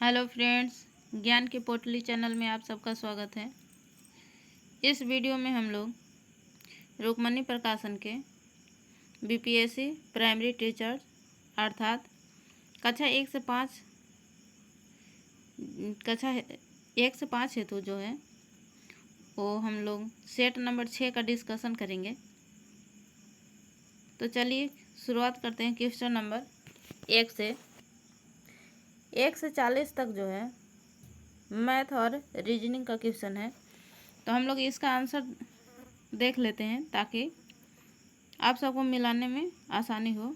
Hello friends, ज्ञान की पोटली चैनल में आप सबका स्वागत है। इस वीडियो में हम लोग रुक्मणी प्रकाशन के बीपीएससी प्राइमरी टीचर अर्थात कक्षा 1 से 5 हेतु जो है वो हम लोग सेट नंबर 6 का डिस्कशन करेंगे। तो चलिए शुरुआत करते हैं। क्वेश्चन नंबर 1 से 40 तक जो है मैथ और रीजनिंग का क्वेश्चन है। तो हम लोग इसका आंसर देख लेते हैं ताकि आप सबको मिलाने में आसानी हो।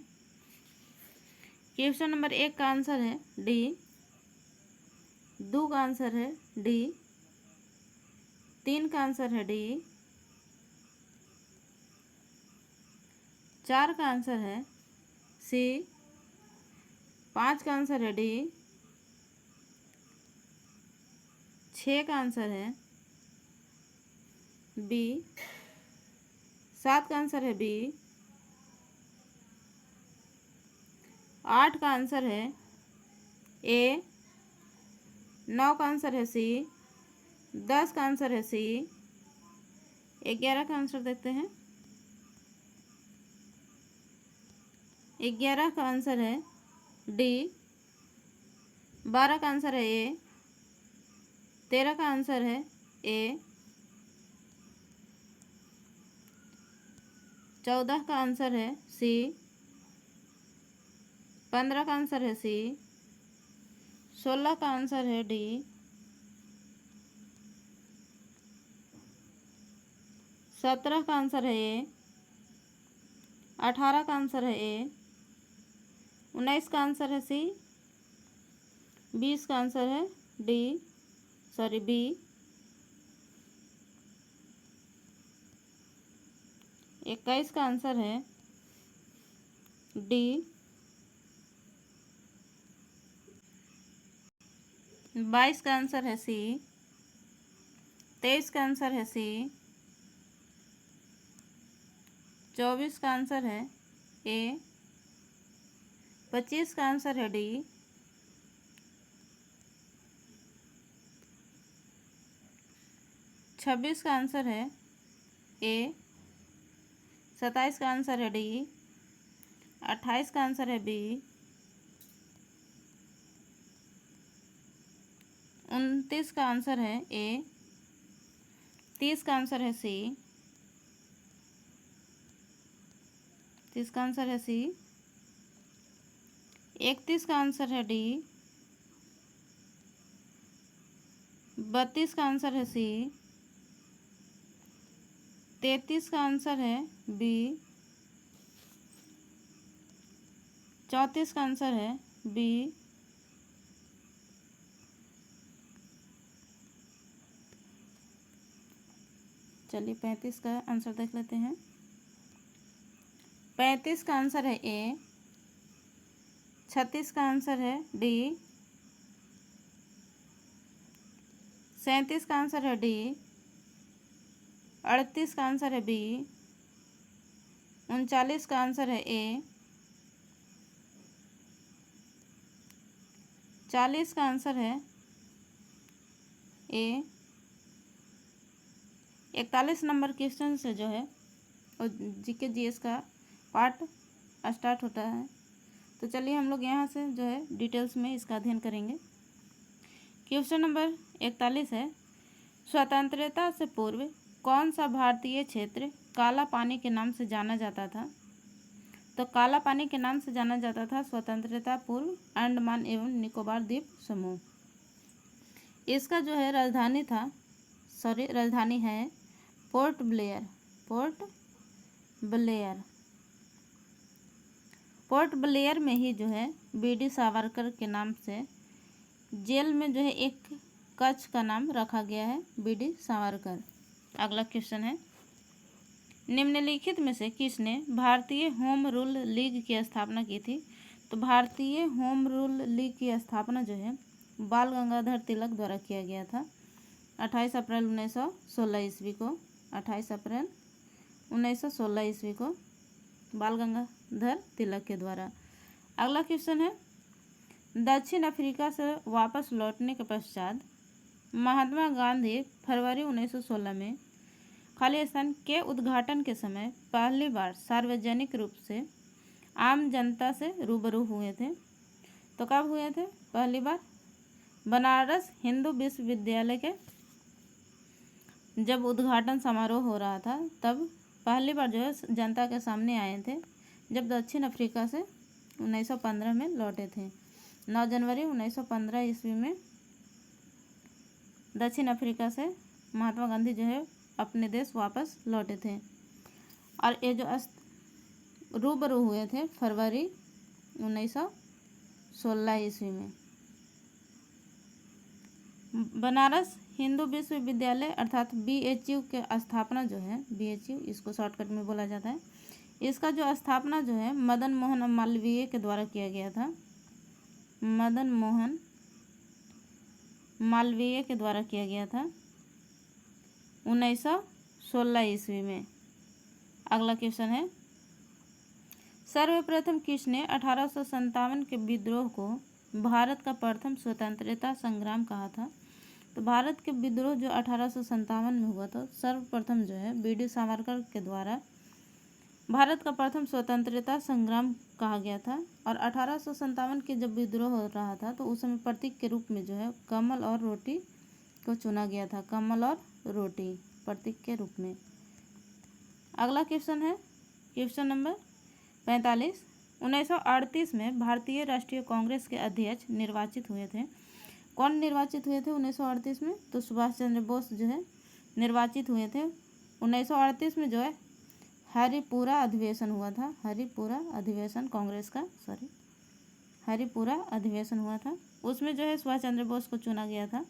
क्वेश्चन नंबर 1 का आंसर है डी, 2 का आंसर है डी, 3 का आंसर है डी, 4 का आंसर है सी, 5 का आंसर है डी, 6 का आंसर है बी, 7 का आंसर है बी, 8 का आंसर है ए, 9 का आंसर है सी, 10 का आंसर है सी, 11 का आंसर देखते हैं। 11 का आंसर है डी, 12 का आंसर है ए, 13 का आंसर है ए, 14 का आंसर है सी, 15 का आंसर है सी, 16 का आंसर है डी, 17 का आंसर है ए, 18 का आंसर है ए, 19 का आंसर है सी, 20 का आंसर है बी, 21 का आंसर है डी, 22 का आंसर है सी, 23 का आंसर है सी, 24 का आंसर है ए, 25 का आंसर है डी, 26 का आंसर है ए, 27 का आंसर है डी, 28 का आंसर है बी, 29 का आंसर है ए, 30 का आंसर है सी, 30 का आंसर है सी, 31 का आंसर है डी, 32 का आंसर है सी, 33 का आंसर है बी, 34 का आंसर है बी, 35 का आंसर देख लेते हैं। 35 का आंसर है ए, 36 का आंसर है डी, 37 का आंसर है डी, 38 का आंसर है बी, 39 का आंसर है ए, 40 का आंसर है ए। 41 नंबर क्वेश्चन से जो है और जीके जीएस का पार्ट स्टार्ट होता है। तो चलिए हम लोग यहाँ से जो है डिटेल्स में इसका अध्ययन करेंगे। क्वेश्चन नंबर 41 है, स्वतंत्रता से पूर्व कौन सा भारतीय क्षेत्र काला पानी के नाम से जाना जाता था? तो काला पानी के नाम से जाना जाता था स्वतंत्रता पूर्व अंडमान एवं निकोबार द्वीप समूह। इसका जो है राजधानी है पोर्ट ब्लेयर। पोर्ट ब्लेयर में ही जो है बीडी सावरकर के नाम से जेल में जो है एक कक्ष का नाम रखा गया है बीडी सावरकर। अगला क्वेश्चन है, निम्नलिखित में से किसने भारतीय होम रूल लीग की स्थापना की थी? तो भारतीय होम रूल लीग की स्थापना जो है बाल गंगाधर तिलक द्वारा किया गया था 28 अप्रैल 1916 ईस्वी को। 28 अप्रैल 1916 ईस्वी को बाल गंगाधर तिलक के द्वारा। अगला क्वेश्चन है, दक्षिण अफ्रीका से वापस लौटने के पश्चात महात्मा गांधी फरवरी 1916 में खालिस्तान के उद्घाटन के समय पहली बार सार्वजनिक रूप से आम जनता से रूबरू हुए थे। तो कब हुए थे? पहली बार बनारस हिंदू विश्वविद्यालय के जब उद्घाटन समारोह हो रहा था तब पहली बार जो है जनता के सामने आए थे, जब दक्षिण अफ्रीका से 1915 में लौटे थे। 9 जनवरी 1915 ईस्वी में दक्षिण अफ्रीका से महात्मा गांधी जो है अपने देश वापस लौटे थे। और ये जो रूबरू हुए थे फरवरी 1916 ईस्वी में। बनारस हिंदू विश्वविद्यालय अर्थात BHU के स्थापना जो है, BHU इसको शॉर्टकट में बोला जाता है, इसका जो स्थापना जो है मदन मोहन मालवीय के द्वारा किया गया था। मदन मोहन मालवीय के द्वारा किया गया था 1916 ईस्वी में। अगला क्वेश्चन है, सर्वप्रथम किसने 1857 के विद्रोह को भारत का प्रथम स्वतंत्रता संग्राम कहा था? तो भारत के विद्रोह जो 1857 में हुआ था, सर्वप्रथम जो है BD सावरकर के द्वारा भारत का प्रथम स्वतंत्रता संग्राम कहा गया था। और 1857 के जब विद्रोह हो रहा था तो उस समय प्रतीक के रूप में जो है कमल और रोटी को चुना गया था। कमल और रोटी प्रतीक के रूप में। अगला क्वेश्चन है क्वेश्चन नंबर 45। 1938 में भारतीय राष्ट्रीय कांग्रेस के अध्यक्ष निर्वाचित हुए थे। कौन निर्वाचित हुए थे 1938 में? तो सुभाष चंद्र बोस जो है निर्वाचित हुए थे। 1938 में जो है हरिपुरा अधिवेशन हुआ था। हरिपुरा अधिवेशन कांग्रेस का हरिपुरा अधिवेशन हुआ था। उसमें जो है सुभाष चंद्र बोस को चुना गया था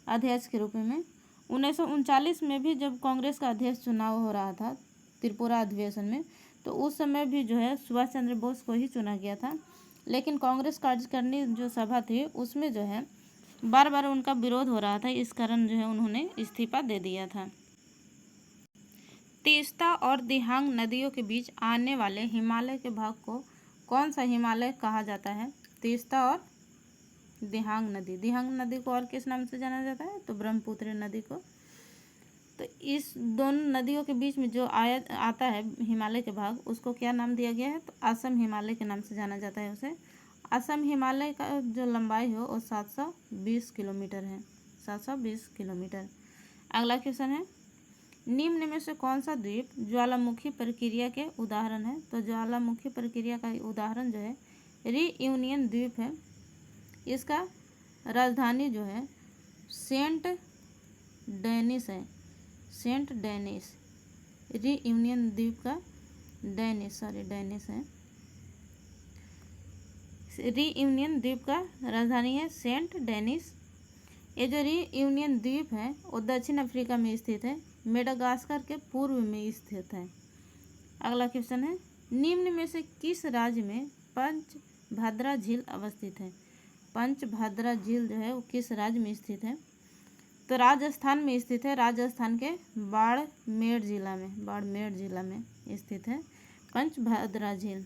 अध्यक्ष के रूप में। 1939 में भी जब कांग्रेस का अध्यक्ष चुनाव हो रहा था त्रिपुरा अधिवेशन में, तो उस समय भी जो है सुभाष चंद्र बोस को ही चुना गया था। लेकिन कांग्रेस कार्यकारिणी जो सभा थी उसमें जो है बार बार उनका विरोध हो रहा था, इस कारण जो है उन्होंने इस्तीफा दे दिया था। तीस्ता और दिहांग नदियों के बीच आने वाले हिमालय के भाग को कौन सा हिमालय कहा जाता है? तीस्ता और दिहांग नदी। दिहांग नदी को और किस नाम से जाना जाता है? तो ब्रह्मपुत्र नदी को। तो इस दोनों नदियों के बीच में जो आता है हिमालय के भाग, उसको क्या नाम दिया गया है? तो असम हिमालय के नाम से जाना जाता है उसे। असम हिमालय का जो लंबाई हो वो 720 किलोमीटर है। 720 किलोमीटर। अगला क्वेश्चन है, निम्न में से कौन सा द्वीप ज्वालामुखी प्रक्रिया के उदाहरण है? तो ज्वालामुखी प्रक्रिया का उदाहरण जो है रीयूनियन द्वीप है। इसका राजधानी जो है सेंट डेनिस है। Saint Denis. रीयूनियन द्वीप का डेनिस है। रीयूनियन द्वीप का राजधानी है सेंट डेनिस। ये जो रीयूनियन द्वीप है वो दक्षिण अफ्रीका में स्थित है। मेडागास्कर के पूर्व में स्थित है। अगला क्वेश्चन है, निम्न में से किस राज्य में पंचभद्रा झील अवस्थित है? पंचभद्रा झील जो है वो किस राज्य में स्थित है? तो राजस्थान में स्थित है। राजस्थान के बाड़मेर जिला में स्थित है पंचभद्रा झील।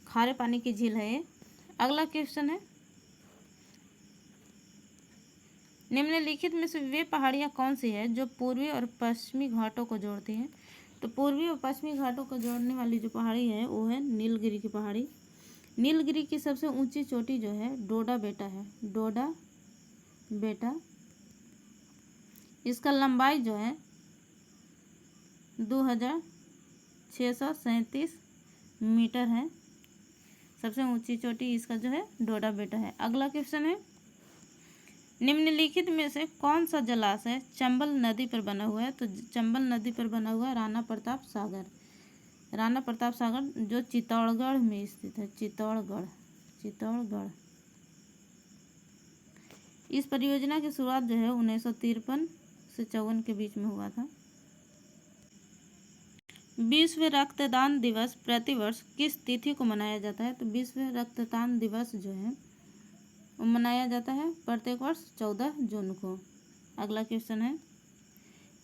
खारे पानी की झील है ये। अगला क्वेश्चन है, निम्नलिखित में से वे पहाड़ियाँ कौन सी है जो पूर्वी और पश्चिमी घाटों को जोड़ती हैं? तो पूर्वी और पश्चिमी घाटों को जोड़ने वाली जो पहाड़ी है वो है नीलगिरी की पहाड़ी। नीलगिरी की सबसे ऊंची चोटी जो है डोडा बेटा है। डोडा बेटा। इसका लंबाई जो है 2637 मीटर है। सबसे ऊंची चोटी इसका जो है डोडा बेटा है। अगला क्वेश्चन है, निम्नलिखित में से कौन सा जलाशय चंबल नदी पर बना हुआ है? तो चंबल नदी पर बना हुआ है राणा प्रताप सागर। राणा प्रताप सागर जो चित्तौड़गढ़ में स्थित है। चित्तौड़गढ़। इस परियोजना की शुरुआत जो है 1953 से 54 के बीच में हुआ था। विश्व रक्तदान दिवस प्रतिवर्ष किस तिथि को मनाया जाता है? तो विश्व रक्तदान दिवस जो है वो मनाया जाता है प्रत्येक वर्ष 14 जून को। अगला क्वेश्चन है,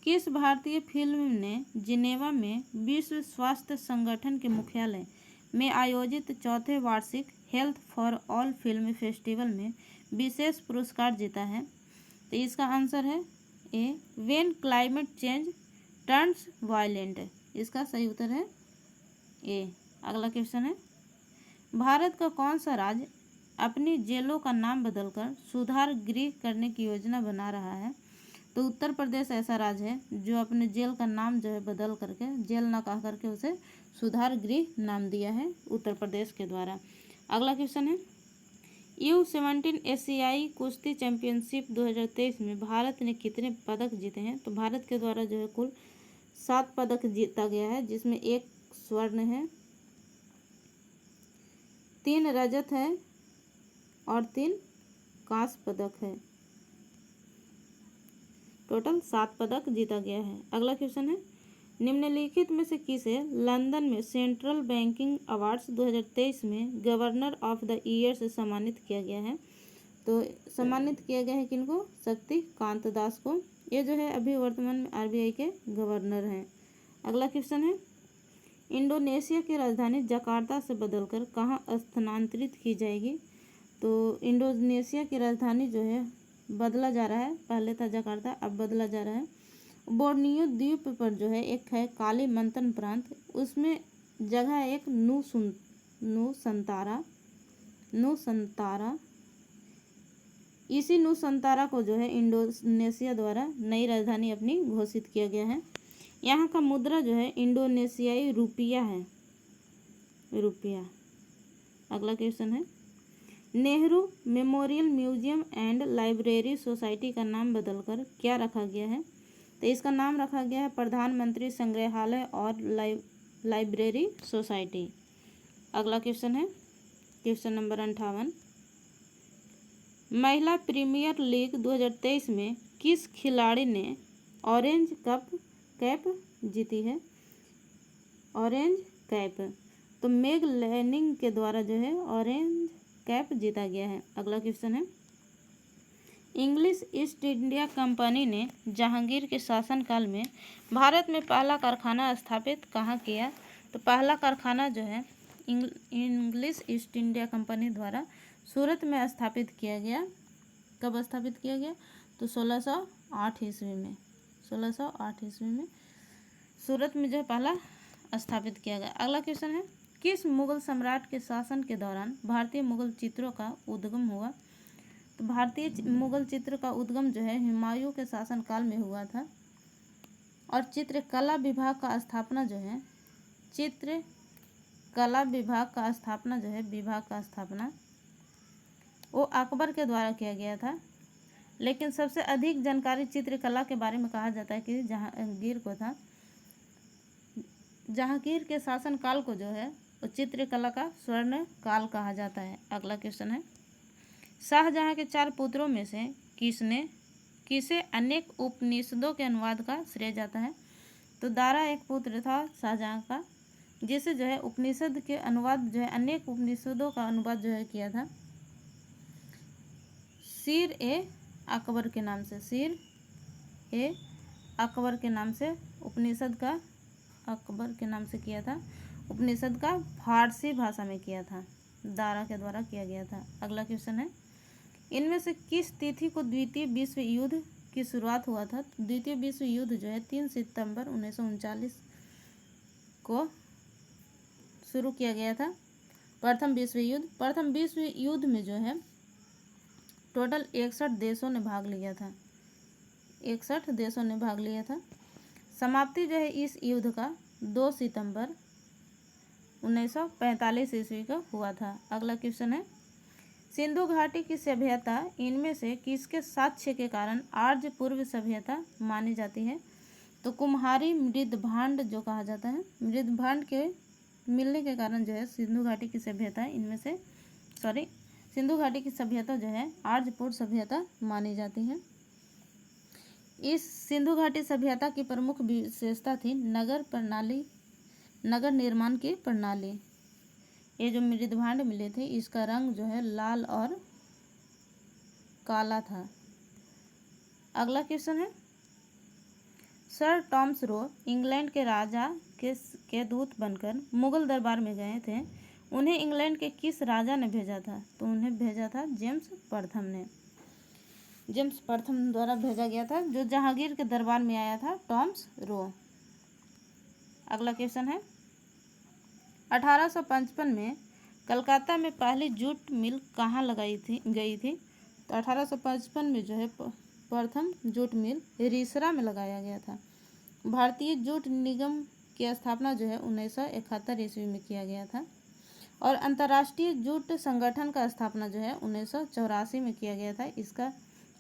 किस भारतीय फिल्म ने जिनेवा में विश्व स्वास्थ्य संगठन के मुख्यालय में आयोजित चौथे वार्षिक health for all film festival में विशेष पुरस्कार जीता है? तो इसका आंसर है A, when climate change turns violent. इसका सही उत्तर है ए। अगला क्वेश्चन है, भारत का कौन सा राज्य अपनी जेलों का नाम बदलकर सुधार गृह करने की योजना बना रहा है? तो उत्तर प्रदेश ऐसा राज्य है जो अपने जेल का नाम जो है बदल करके, जेल ना कह करके उसे सुधार गृह नाम दिया है उत्तर प्रदेश के द्वारा। अगला क्वेश्चन है, U17 एशियाई कुश्ती चैंपियनशिप 2023 में भारत ने कितने पदक जीते हैं? तो भारत के द्वारा जो है कुल 7 पदक जीता गया है, जिसमें 1 स्वर्ण है, 3 रजत है और 3 कांस्य पदक है। टोटल 7 पदक जीता गया है। अगला क्वेश्चन है, निम्नलिखित में से किसे लंदन में सेंट्रल बैंकिंग अवार्ड्स 2023 में गवर्नर ऑफ द ईयर से सम्मानित किया गया है? तो सम्मानित किया गया है किनको? शक्तिकांत दास को। ये जो है अभी वर्तमान में RBI के गवर्नर हैं। अगला क्वेश्चन है, इंडोनेशिया की राजधानी जकार्ता से बदलकर कहाँ स्थानांतरित की जाएगी? तो इंडोनेशिया की राजधानी जो है बदला जा रहा है, पहले था जकार्ता, अब बदला जा रहा है। बोर्नियो द्वीप पर जो है एक है कालीमंतन प्रांत, उसमें जगह है एक नुसंतारा। इसी नुसंतारा को जो है इंडोनेशिया द्वारा नई राजधानी अपनी घोषित किया गया है। यहाँ का मुद्रा जो है इंडोनेशियाई रुपया है, रुपया। अगला क्वेश्चन है, Nehru memorial museum and library society का नाम बदलकर क्या रखा गया है? तो इसका नाम रखा गया है प्रधानमंत्री संग्रहालय और लाइब्रेरी सोसाइटी। अगला क्वेश्चन है क्वेश्चन नंबर 58, महिला प्रीमियर लीग 2023 में किस खिलाड़ी ने ऑरेंज कैप जीती है? ऑरेंज कैप, तो मेग लैनिंग के द्वारा जो है ऑरेंज कैप जीता गया है। अगला क्वेश्चन है, इंग्लिश ईस्ट इंडिया कंपनी ने जहांगीर के शासनकाल में भारत में पहला कारखाना स्थापित कहाँ किया? तो पहला कारखाना जो है इंग्लिश ईस्ट इंडिया कंपनी द्वारा सूरत में स्थापित किया गया। कब स्थापित किया गया? तो 1608 ईस्वी में, 1608 ईस्वी में सूरत में जो है पहला स्थापित किया गया। अगला क्वेश्चन है, किस मुगल सम्राट के शासन के दौरान भारतीय मुगल चित्रों का उद्गम हुआ? तो भारतीय मुगल चित्र का उद्गम जो है हुमायूं के शासनकाल में हुआ था। और चित्रकला विभाग का स्थापना जो है विभाग का स्थापना वो अकबर के द्वारा किया गया था। लेकिन सबसे अधिक जानकारी चित्रकला के बारे में कहा जाता है कि जहांगीर को था। जहांगीर के शासनकाल को जो है वो चित्रकला का स्वर्ण काल कहा जाता है। अगला क्वेश्चन है, शाहजहां के 4 पुत्रों में से किसे अनेक उपनिषदों के अनुवाद का श्रेय जाता है? तो दारा एक पुत्र था शाहजहां का, जिसे जो है उपनिषद के अनुवाद जो है अनेक उपनिषदों का अनुवाद जो है किया था शीर ए अकबर के नाम से, शीर ए अकबर के नाम से उपनिषद का अकबर के नाम से किया था। उपनिषद का फारसी भाषा में किया था, दारा के द्वारा किया गया था। अगला क्वेश्चन है, इनमें से किस तिथि को द्वितीय विश्व युद्ध की शुरुआत हुआ था? द्वितीय विश्व युद्ध जो है 3 सितंबर 1939 को शुरू किया गया था। प्रथम विश्व युद्ध में जो है टोटल 61 देशों ने भाग लिया था, 61 देशों ने भाग लिया था। समाप्ति जो है इस युद्ध का 2 सितंबर 1945 ईस्वी को हुआ था। अगला क्वेश्चन है, सिंधु घाटी की सभ्यता इनमें से किसके साक्ष्य के कारण आर्य पूर्व सभ्यता मानी जाती है? तो कुम्हारी मृदभांड जो कहा जाता है, मृदभांड के मिलने के कारण जो है सिंधु घाटी की सभ्यता सिंधु घाटी की सभ्यता जो है आर्य पूर्व सभ्यता मानी जाती है। इस सिंधु घाटी सभ्यता की प्रमुख विशेषता थी नगर निर्माण की प्रणाली। ये जो मृदभांड मिले थे इसका रंग जो है लाल और काला था। अगला क्वेश्चन है, सर टॉमस रो इंग्लैंड के राजा के दूत बनकर मुगल दरबार में गए थे। उन्हें इंग्लैंड के किस राजा ने भेजा था? तो उन्हें भेजा था जेम्स प्रथम ने। जेम्स प्रथम द्वारा भेजा गया था, जो जहांगीर के दरबार में आया था, टॉमस रो। अगला क्वेश्चन है 1855 में कलकत्ता में पहली जूट मिल कहाँ गई थी? तो 1855 में जो है प्रथम जूट मिल रिसरा में लगाया गया था। भारतीय जूट निगम की स्थापना जो है 1971 ईस्वी में किया गया था और अंतर्राष्ट्रीय जूट संगठन का स्थापना जो है 1984 में किया गया था। इसका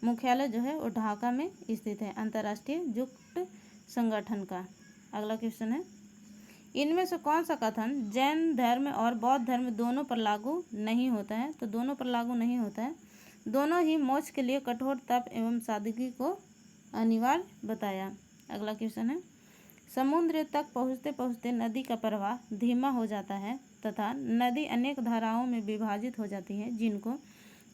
मुख्यालय जो है वो ढाका में स्थित है, अंतर्राष्ट्रीय जूट संगठन का। अगला क्वेश्चन है इनमें से कौन सा कथन जैन धर्म और बौद्ध धर्म दोनों पर लागू नहीं होता है? तो दोनों पर लागू नहीं होता है। दोनों ही मोक्ष के लिए कठोर तप एवं सादगी को अनिवार्य बताया। अगला क्वेश्चन है समुद्र तक पहुँचते पहुँचते नदी का प्रवाह धीमा हो जाता है तथा नदी अनेक धाराओं में विभाजित हो जाती है, जिनको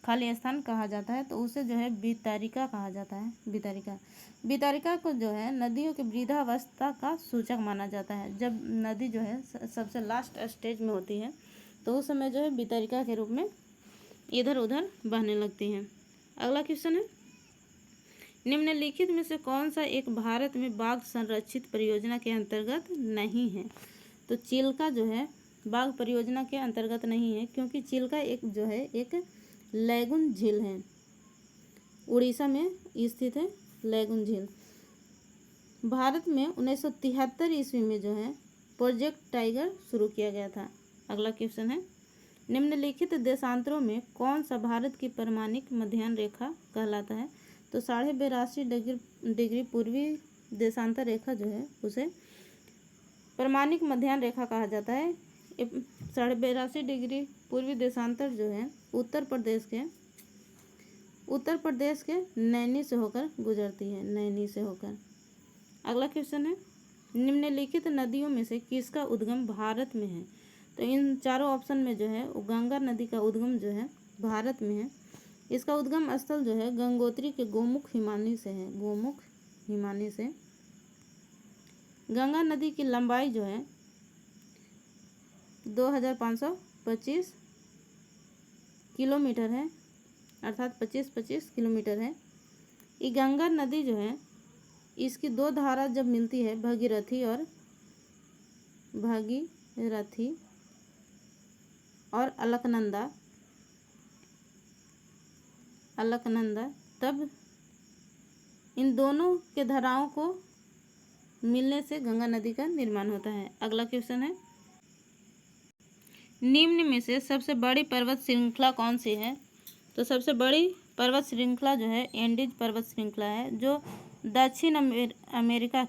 खाली स्थान कहा जाता है। तो उसे जो है वितरिका कहा जाता है। वितरिका को जो है नदियों की वृद्धावस्था का सूचक माना जाता है। जब नदी जो है सबसे लास्ट स्टेज में होती है तो उस समय जो है वितरिका के रूप में इधर उधर बहने लगती हैं। अगला क्वेश्चन है निम्नलिखित में से कौन सा एक भारत में बाघ संरक्षित परियोजना के अंतर्गत नहीं है? तो चिल्का जो है बाघ परियोजना के अंतर्गत नहीं है, क्योंकि चिल्का एक लैगून झील है, उड़ीसा में स्थित है लैगून झील। भारत में 1973 ईस्वी में जो है प्रोजेक्ट टाइगर शुरू किया गया था। अगला क्वेश्चन है निम्नलिखित देशांतरों में कौन सा भारत की परमाणिक मध्याह्न रेखा कहलाता है? तो 82.5 डिग्री पूर्वी देशांतर रेखा जो है उसे परमाणिक मध्याह्न रेखा कहा जाता है। 82.5 डिग्री पूर्वी देशांतर जो है उत्तर प्रदेश के नैनी से होकर गुजरती है, नैनी से होकर। अगला क्वेश्चन है निम्नलिखित नदियों में से किसका उद्गम भारत में है? तो इन चारों ऑप्शन में जो है गंगा नदी का उद्गम जो है भारत में है। इसका उद्गम स्थल जो है गंगोत्री के गोमुख हिमानी से है, गोमुख हिमानी से। गंगा नदी की लंबाई जो है 2525 किलोमीटर है, अर्थात 25 किलोमीटर है। ये गंगा नदी जो है इसकी दो धारा जब मिलती है भागीरथी और अलकनंदा, तब इन दोनों के धाराओं को मिलने से गंगा नदी का निर्माण होता है। अगला क्वेश्चन है निम्न में से सबसे बड़ी पर्वत श्रृंखला कौन सी है? तो सबसे बड़ी पर्वत श्रृंखला जो है एंडीज पर्वत श्रृंखला है, जो दक्षिण अमेरिका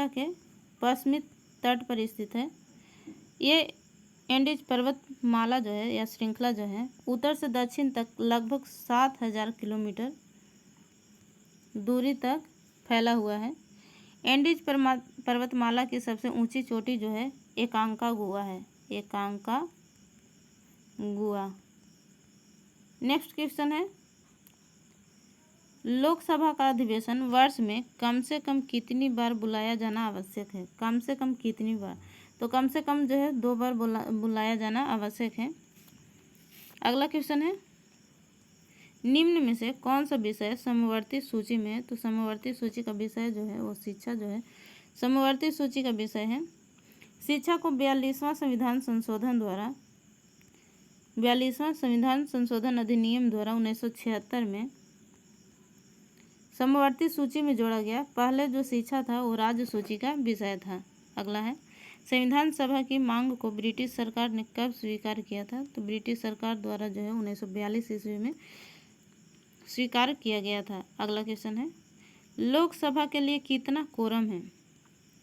के पश्चिमी तट पर स्थित है। ये एंडीज पर्वतमाला जो है या श्रृंखला जो है उत्तर से दक्षिण तक लगभग 7000 किलोमीटर दूरी तक फैला हुआ है। एंडीज पर्वतमाला की सबसे ऊंची चोटी जो है एकांकागुआ है, एकांकागुआ। नेक्स्ट क्वेश्चन है लोकसभा का अधिवेशन वर्ष में कम से कम कितनी बार बुलाया जाना आवश्यक है? कम से कम कितनी बार? तो कम से कम जो है 2 बार बुलाया जाना आवश्यक है। अगला क्वेश्चन है निम्न में से कौन सा विषय समवर्ती सूची में है? तो समवर्ती सूची का विषय जो है वो शिक्षा जो है समवर्ती सूची का विषय है। शिक्षा को 42वां संविधान संशोधन अधिनियम द्वारा 1976 में समवर्ती सूची में जोड़ा गया। पहले जो शिक्षा था वो राज्य सूची का विषय था। अगला है संविधान सभा की मांग को ब्रिटिश सरकार ने कब स्वीकार किया था? तो ब्रिटिश सरकार द्वारा जो है 1942 ईस्वी में स्वीकार किया गया था। अगला क्वेश्चन है लोकसभा के लिए कितना कोरम है?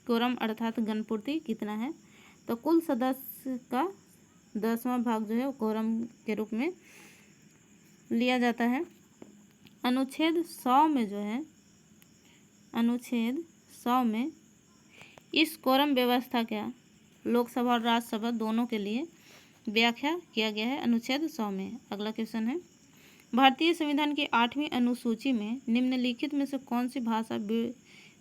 कोरम अर्थात गणपूर्ति कितना है? तो कुल सदस्य का 10वां भाग जो है वो कोरम के रूप में लिया जाता है। अनुच्छेद 100 में जो है अनुच्छेद 100 में इस कोरम व्यवस्था का लोकसभा और राज्यसभा दोनों के लिए व्याख्या किया गया है अनुच्छेद 100 में। अगला क्वेश्चन है भारतीय संविधान की 8वीं अनुसूची में निम्नलिखित में से कौन सी भाषा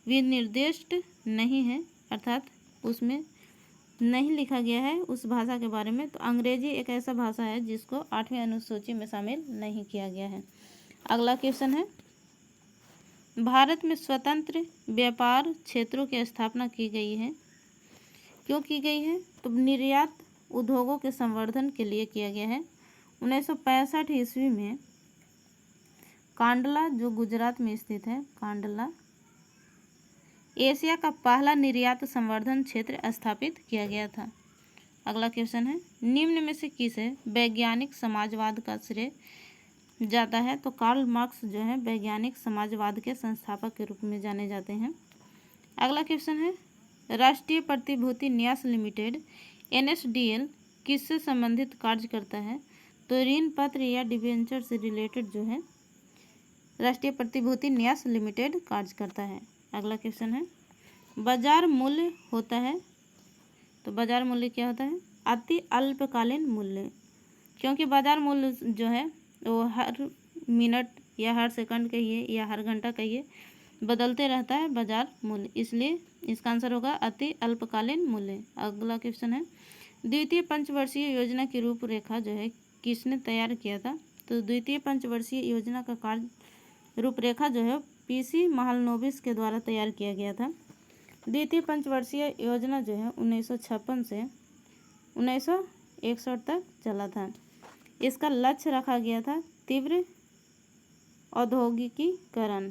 विनिर्दिष्ट नहीं है? अर्थात उसमें नहीं लिखा गया है उस भाषा के बारे में। तो अंग्रेजी एक ऐसा भाषा है जिसको 8वीं अनुसूची में शामिल नहीं किया गया है। अगला क्वेश्चन है, भारत में स्वतंत्र व्यापार क्षेत्रों की स्थापना की गई है। क्यों की गई है? तो निर्यात उद्योगों के संवर्धन के लिए किया गया है। 1965 ईस्वी में कांडला, जो गुजरात में स्थित है, कांडला एशिया का पहला निर्यात संवर्धन क्षेत्र स्थापित किया गया था। अगला क्वेश्चन है, निम्न में से किसे वैज्ञानिक समाजवाद का श्रेय जाता है? तो कार्ल मार्क्स जो है वैज्ञानिक समाजवाद के संस्थापक के रूप में जाने जाते हैं। अगला क्वेश्चन है, राष्ट्रीय प्रतिभूति न्यास लिमिटेड NSDL किससे संबंधित कार्य करता है? तो ऋण पत्र या डिबेंचर से रिलेटेड जो है राष्ट्रीय प्रतिभूति न्यास लिमिटेड कार्य करता है। अगला क्वेश्चन है, बाजार मूल्य होता है। तो बाजार मूल्य क्या होता है? अति अल्पकालीन मूल्य, क्योंकि बाजार मूल्य जो है वो हर मिनट या हर सेकंड कहिए या हर घंटा कहिए बदलते रहता है बाजार मूल्य, इसलिए इसका आंसर होगा अति अल्पकालीन मूल्य। अगला क्वेश्चन है, द्वितीय पंचवर्षीय योजना की रूपरेखा जो है किसने तैयार किया था? तो द्वितीय पंचवर्षीय योजना का कार्य रूपरेखा जो है PC महालनोबिस के द्वारा तैयार किया गया था। द्वितीय पंचवर्षीय योजना जो है 1956 से 1961 तक चला था। इसका लक्ष्य रखा गया था तीव्र औद्योगिकीकरण।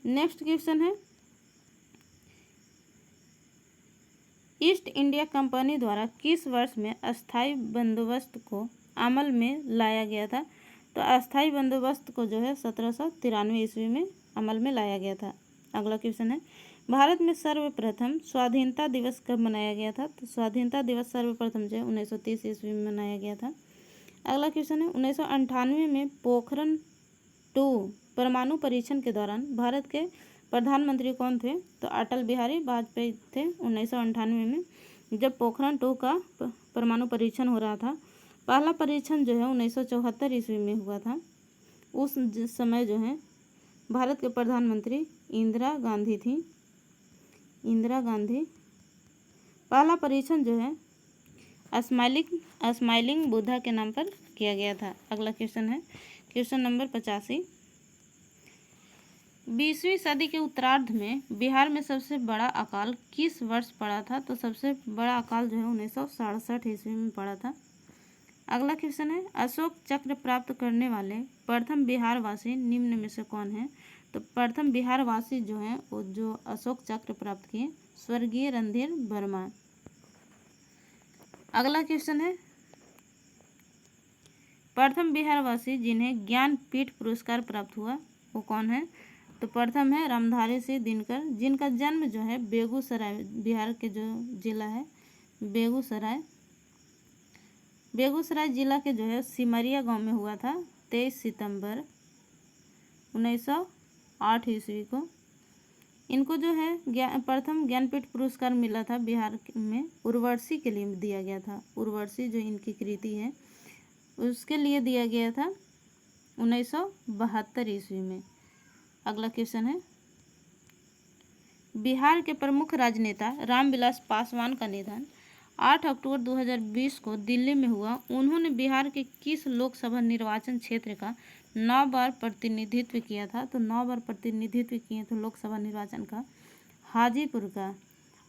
नेक्स्ट क्वेश्चन है, ईस्ट इंडिया कंपनी द्वारा किस वर्ष में अस्थायी बंदोबस्त को अमल में लाया गया था? तो अस्थायी बंदोबस्त को जो है 1793 ईस्वी में अमल में लाया गया था। अगला क्वेश्चन है, भारत में सर्वप्रथम स्वाधीनता दिवस कब मनाया गया था? तो स्वाधीनता दिवस सर्वप्रथम जो है 1930 ईस्वी में मनाया गया था। अगला क्वेश्चन है, 1998 में पोखरण 2 परमाणु परीक्षण के दौरान भारत के प्रधानमंत्री कौन थे? तो अटल बिहारी वाजपेयी थे। 1998 में जब पोखरण 2 का परमाणु परीक्षण हो रहा था, पहला परीक्षण जो है 1974 ईस्वी में हुआ था। उस समय जो है भारत के प्रधानमंत्री इंदिरा गांधी थी। पहला परीक्षण जो है स्माइलिंग बुद्धा के नाम पर किया गया था। अगला क्वेश्चन है, क्वेश्चन नंबर 85, 20वीं सदी के उत्तरार्ध में बिहार में सबसे बड़ा अकाल किस वर्ष पड़ा था? तो सबसे बड़ा अकाल जो है 1967 ईस्वी में पड़ा था। अगला क्वेश्चन है, अशोक चक्र प्राप्त करने वाले प्रथम बिहारवासी निम्न में से कौन है? तो प्रथम बिहारवासी जो है वो जो अशोक चक्र प्राप्त किए, स्वर्गीय रणधीर वर्मा। अगला क्वेश्चन है, प्रथम बिहारवासी जिन्हें ज्ञानपीठ पुरस्कार प्राप्त हुआ वो कौन है? तो प्रथम है रामधारी सिंह दिनकर, जिनका जन्म जो है बेगूसराय, बिहार के जो जिला है बेगूसराय जिला के जो है सिमरिया गांव में हुआ था 23 सितंबर 1908 ईस्वी को। इनको जो है प्रथम ज्ञानपीठ पुरस्कार मिला था बिहार में उर्वशी के लिए दिया गया था। उर्वशी जो इनकी कृति है उसके लिए दिया गया था 1972 ईस्वी में। अगला क्वेश्चन है, बिहार के प्रमुख राजनेता रामविलास पासवान का निधन 8 अक्टूबर 2020 को दिल्ली में हुआ। उन्होंने बिहार के किस लोकसभा निर्वाचन क्षेत्र का 9 बार प्रतिनिधित्व किया था? तो 9 बार प्रतिनिधित्व किए थे लोकसभा निर्वाचन का, हाजीपुर का।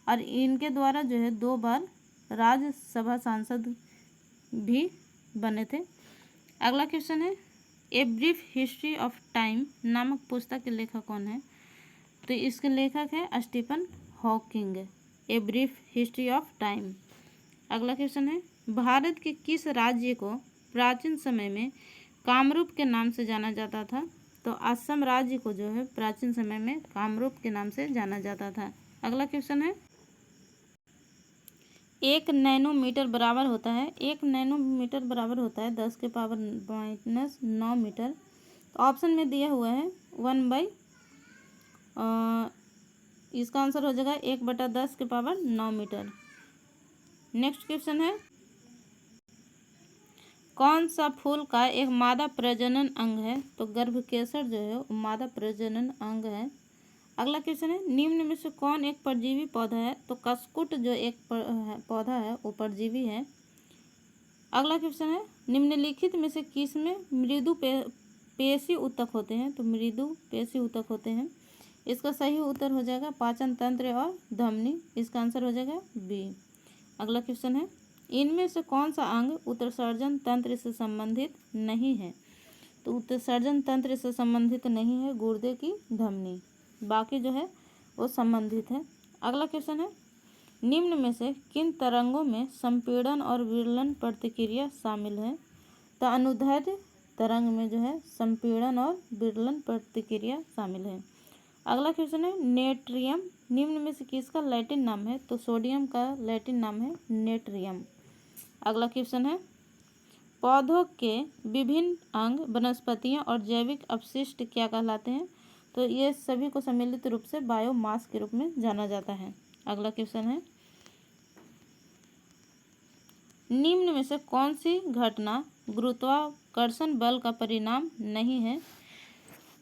और इनके द्वारा जो है 2 बार राज्यसभा सांसद भी बने थे। अगला क्वेश्चन है, ए ब्रीफ हिस्ट्री ऑफ टाइम नामक पुस्तक के लेखक कौन है? तो इसके लेखक है Stephen Hawking, a brief history of time. अगला क्वेश्चन है, भारत के किस राज्य को प्राचीन समय में कामरूप के नाम से जाना जाता था? तो असम राज्य को जो है प्राचीन समय में कामरूप के नाम से जाना जाता था। अगला क्वेश्चन है, 1 नैनोमीटर बराबर होता है 1 नैनोमीटर बराबर होता है 10 के पावर -9 मीटर। तो ऑप्शन में दिया हुआ है 1/, इसका आंसर हो जाएगा 1/10 के पावर 9 मीटर। नेक्स्ट क्वेश्चन है, कौन सा फूल का एक मादा प्रजनन अंग है? तो गर्भकेसर जो है वो मादा प्रजनन अंग है। अगला क्वेश्चन है, निम्न में से कौन एक परजीवी पौधा है? तो कसकुट जो एक पौधा है वो परजीवी है। अगला क्वेश्चन है, निम्नलिखित में से किस में मृदु पेशी ऊतक होते हैं? तो मृदु पेशी ऊतक होते हैं। इसका सही उत्तर हो जाएगा पाचन तंत्र और धमनी। इसका आंसर हो जाएगा बी। अगला क्वेश्चन है, इनमें से कौन सा अंग उत्सर्जन तंत्र से संबंधित नहीं है? तो उत्सर्जन तंत्र से संबंधित नहीं है गुर्दे की धमनी, बाकी जो है वो संबंधित है। अगला क्वेश्चन है, निम्न में से किन तरंगों में संपीड़न और विरलन प्रतिक्रिया शामिल है? तो अनुदैर्ध्य तरंग में जो है संपीड़न और विरलन प्रतिक्रिया शामिल है। अगला क्वेश्चन है, नेट्रियम निम्न में से किसका लैटिन नाम है? तो सोडियम का लैटिन नाम है नेट्रियम। अगला क्वेश्चन है, पौधों के विभिन्न अंग, वनस्पतियां और जैविक अपशिष्ट क्या कहलाते हैं? तो ये सभी को सम्मिलित रूप से बायोमास के रूप में जाना जाता है। अगला क्वेश्चन है, निम्न में से कौन सी घटना गुरुत्वाकर्षण बल का परिणाम नहीं है?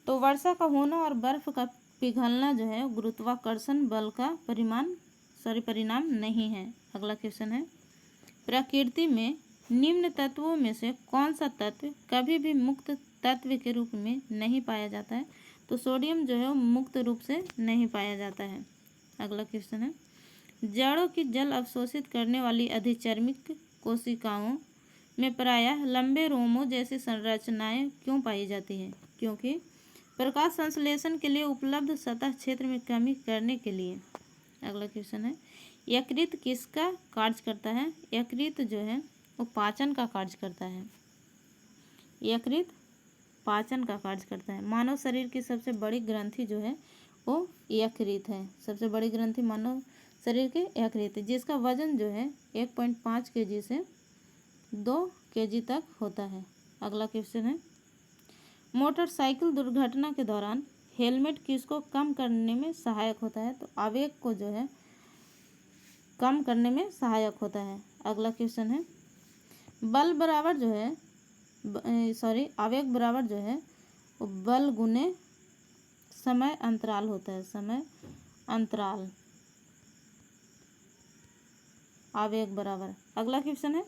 तो वर्षा का होना और बर्फ का पिघलना जो है गुरुत्वाकर्षण बल का परिणाम नहीं है। अगला क्वेश्चन है, प्रकृति में निम्न तत्वों में से कौन सा तत्व कभी भी मुक्त तत्व के रूप में नहीं पाया जाता है? तो सोडियम जो है वो मुक्त रूप से नहीं पाया जाता है। अगला क्वेश्चन है, जड़ों की जल अवशोषित करने वाली अधिचर्मिक कोशिकाओं में प्रायः लंबे रोमों जैसी संरचनाएं क्यों पाई जाती हैं? क्योंकि प्रकाश संश्लेषण के लिए उपलब्ध सतह क्षेत्र में कमी करने के लिए। अगला क्वेश्चन है, यकृत किसका कार्य करता है? यकृत जो है वो पाचन का कार्य करता है। यकृत पाचन का कार्य करता है। मानव शरीर की सबसे बड़ी ग्रंथि जो है वो यकृत है। सबसे बड़ी ग्रंथि मानव शरीर के यकृत है, जिसका वजन जो है 1.5 kg से 2 kg तक होता है। अगला क्वेश्चन है, मोटरसाइकिल दुर्घटना के दौरान हेलमेट किसको कम करने में सहायक होता है? तो आवेग को जो है कम करने में सहायक होता है। अगला क्वेश्चन है, बल बराबर जो है आवेग बराबर जो है वो बल गुने समय अंतराल होता है। समय अंतराल आवेग बराबर। अगला क्वेश्चन है,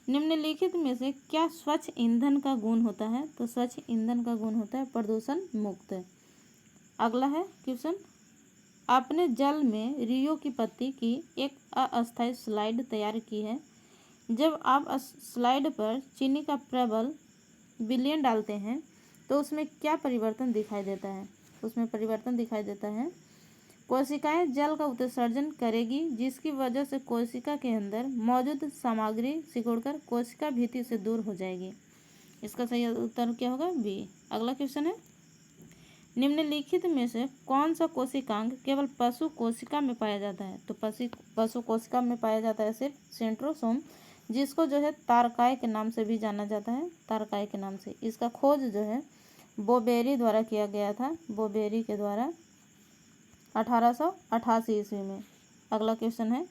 निम्नलिखित में से क्या स्वच्छ ईंधन का गुण होता है? तो स्वच्छ ईंधन का गुण होता है प्रदूषण मुक्त। अगला है क्वेश्चन, आपने जल में रियो की पत्ती की एक अस्थायी स्लाइड तैयार की है। जब आप स्लाइड पर चीनी का प्रबल विलयन डालते हैं तो उसमें क्या परिवर्तन दिखाई देता है? उसमें परिवर्तन दिखाई देता है, कोशिकाएं जल का उत्सर्जन करेगी, जिसकी वजह से कोशिका के अंदर मौजूद सामग्री सिकुड़कर कोशिका भित्ति से दूर हो जाएगी। इसका सही उत्तर क्या होगा? बी। अगला क्वेश्चन है, निम्नलिखित में से कौन सा कोशिकांग केवल पशु कोशिका में पाया जाता है? तो पशु कोशिका में पाया जाता है सिर्फ सेंट्रोसोम, जिसको जो है तारकाय के नाम से भी जाना जाता है। तारकाय के नाम से इसका खोज जो है बोबेरी द्वारा किया गया था। बोबेरी के द्वारा 1888 ईस्वी में। अगला क्वेश्चन है,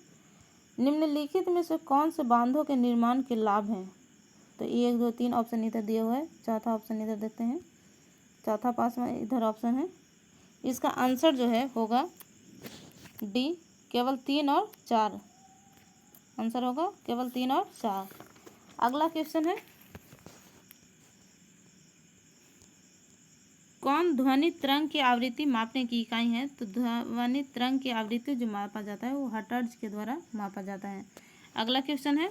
निम्नलिखित में से कौन से बांधों के निर्माण के लाभ हैं? तो 1, 2, 3 ऑप्शन इधर दिया हुआ है, चौथा ऑप्शन इधर देते हैं। चौथा पास में इधर ऑप्शन है। इसका आंसर जो है होगा डी, केवल 3 और 4। आंसर होगा केवल 3 और 4। अगला क्वेश्चन है, कौन ध्वनि तरंग की आवृत्ति मापने की इकाई है? तो ध्वनि तरंग की आवृत्ति जो मापा जाता है वो हर्ट्ज के द्वारा मापा जाता है। अगला क्वेश्चन है,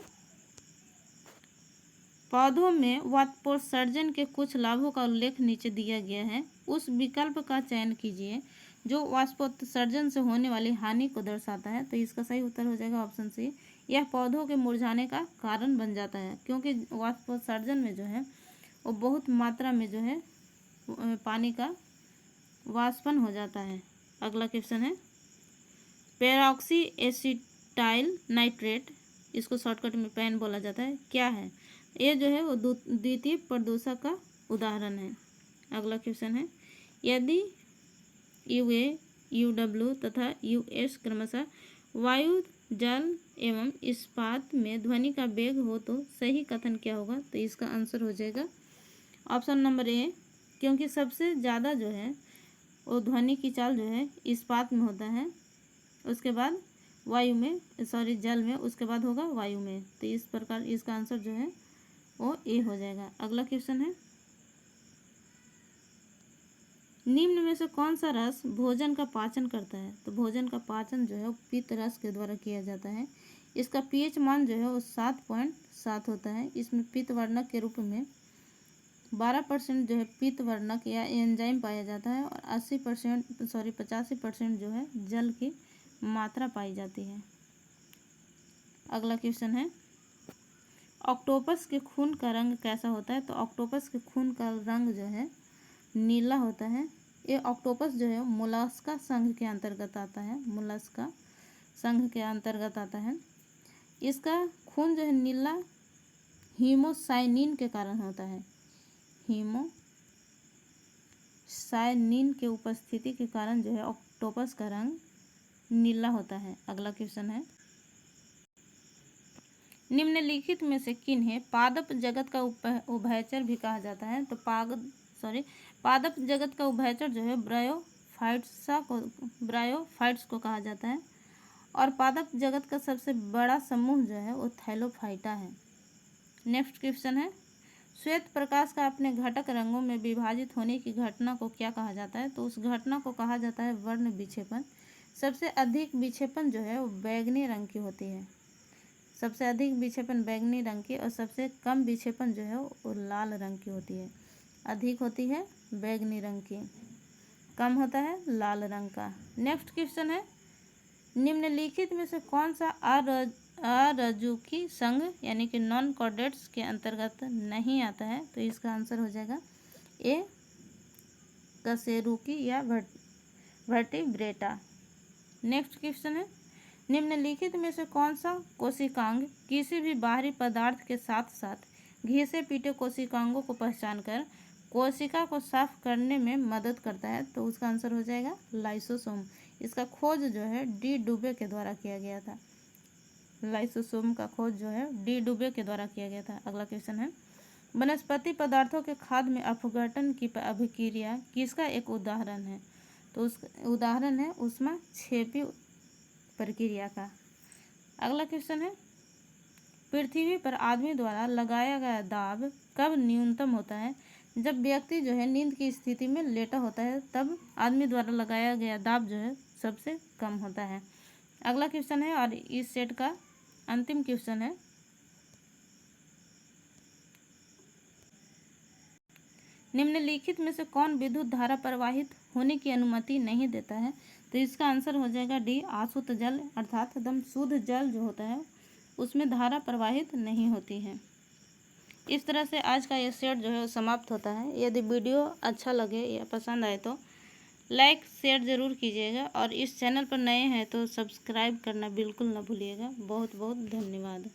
पौधों में वाष्पोत्सर्जन के कुछ लाभों का उल्लेख नीचे दिया गया है। उस विकल्प का चयन कीजिए जो वाष्पोत्सर्जन से होने वाली हानि को दर्शाता है। तो इसका सही उत्तर हो जाएगा ऑप्शन सी, यह पौधों के मुरझाने का कारण बन जाता है, क्योंकि वाष्पोत्सर्जन में जो है वो बहुत मात्रा में जो है पानी का वाष्पन हो जाता है। अगला क्वेश्चन है, पेरोक्सी एसिटाइल नाइट्रेट, इसको शॉर्टकट में पैन बोला जाता है, क्या है? ये जो है वो द्वितीय प्रदूषक का उदाहरण है। अगला क्वेश्चन है, यदि UA, UW तथा US क्रमशः वायु, जल एवं इस्पात में ध्वनि का वेग हो तो सही कथन क्या होगा? तो इसका आंसर हो जाएगा ऑप्शन नंबर ए, क्योंकि सबसे ज़्यादा जो है और ध्वनि की चाल जो है इस्पात में होता है, उसके बाद वायु में, सॉरी जल में, उसके बाद होगा वायु में। तो इस प्रकार इसका आंसर जो है वो ए हो जाएगा। अगला क्वेश्चन है, निम्न में से कौन सा रस भोजन का पाचन करता है? तो भोजन का पाचन जो है वो पित्त रस के द्वारा किया जाता है। इसका पीएच मान जो है वो 7.7 होता है। इसमें पित्त वर्णक के रूप में 12% जो है पित्त वर्णक या एंजाइम पाया जाता है और 85% जो है जल की मात्रा पाई जाती है। अगला क्वेश्चन है, ऑक्टोपस के खून का रंग कैसा होता है? तो ऑक्टोपस के खून का रंग जो है नीला होता है। ये ऑक्टोपस जो है मोलस्का संघ के अंतर्गत आता है, मोलस्का संघ के अंतर्गत आता है। इसका खून जो है नीला हीमोसाइनिन के कारण होता है, हीमोसाइनिन के उपस्थिति के कारण जो है ऑक्टोपस का रंग नीला होता है। अगला क्वेश्चन है, निम्नलिखित में से किन्हें पादप जगत का उभयचर भी कहा जाता है? तो पादप जगत का उभयचर जो है ब्रायोफाइट्स को कहा जाता है और पादप जगत का सबसे बड़ा समूह जो है वो थैलोफाइटा है। नेक्स्ट क्वेश्चन है, श्वेत प्रकाश का अपने घटक रंगों में विभाजित होने की घटना को क्या कहा जाता है? तो उस घटना को कहा जाता है वर्ण विक्षेपण। सबसे अधिक विक्षेपण जो है वो बैंगनी रंग की होती है, सबसे अधिक विक्षेपण बैंगनी रंग की और सबसे कम विक्षेपण जो है वो लाल रंग की होती है। अधिक होती है बैंगनी रंग की, कम होता है लाल रंग का। नेक्स्ट क्वेश्चन है, निम्नलिखित में से कौन सा अरजुकी संघ यानी कि नॉन कॉर्डेट्स के अंतर्गत नहीं आता है? तो इसका आंसर हो जाएगा ए कशेरुकी या वर्टिब्रेटा। नेक्स्ट क्वेश्चन है, निम्नलिखित में से कौन सा कोशिकांग किसी भी बाहरी पदार्थ के साथ साथ घिसे पीटे कोशिकांगों को पहचान कर कोशिका को साफ करने में मदद करता है? तो उसका आंसर हो जाएगा लाइसोसोम। इसका खोज जो है डी डुबे के द्वारा किया गया था, लाइसोसोम का खोज जो है डी डुबे के द्वारा किया गया था। अगला क्वेश्चन है, वनस्पति पदार्थों के खाद्य में अपघटन की अभिक्रिया किसका एक उदाहरण है? तो उस उदाहरण है ऊष्माक्षेपी प्रक्रिया का। अगला क्वेश्चन है, पृथ्वी पर आदमी द्वारा लगाया गया दाब कब न्यूनतम होता है? जब व्यक्ति जो है नींद की स्थिति में लेटा होता है तब आदमी द्वारा लगाया गया दाब जो है सबसे कम होता है। अगला क्वेश्चन है और इस सेट का अंतिम क्वेश्चन है, निम्नलिखित में से कौन विद्युत धारा प्रवाहित होने की अनुमति नहीं देता है? तो इसका आंसर हो जाएगा डी आशुद्ध जल, अर्थात एकदम शुद्ध जल जो होता है उसमें धारा प्रवाहित नहीं होती है। इस तरह से आज का ये सेट जो है वो समाप्त होता है। यदि वीडियो अच्छा लगे या पसंद आए तो लाइक शेयर ज़रूर कीजिएगा और इस चैनल पर नए हैं तो सब्सक्राइब करना बिल्कुल ना भूलिएगा। बहुत बहुत धन्यवाद।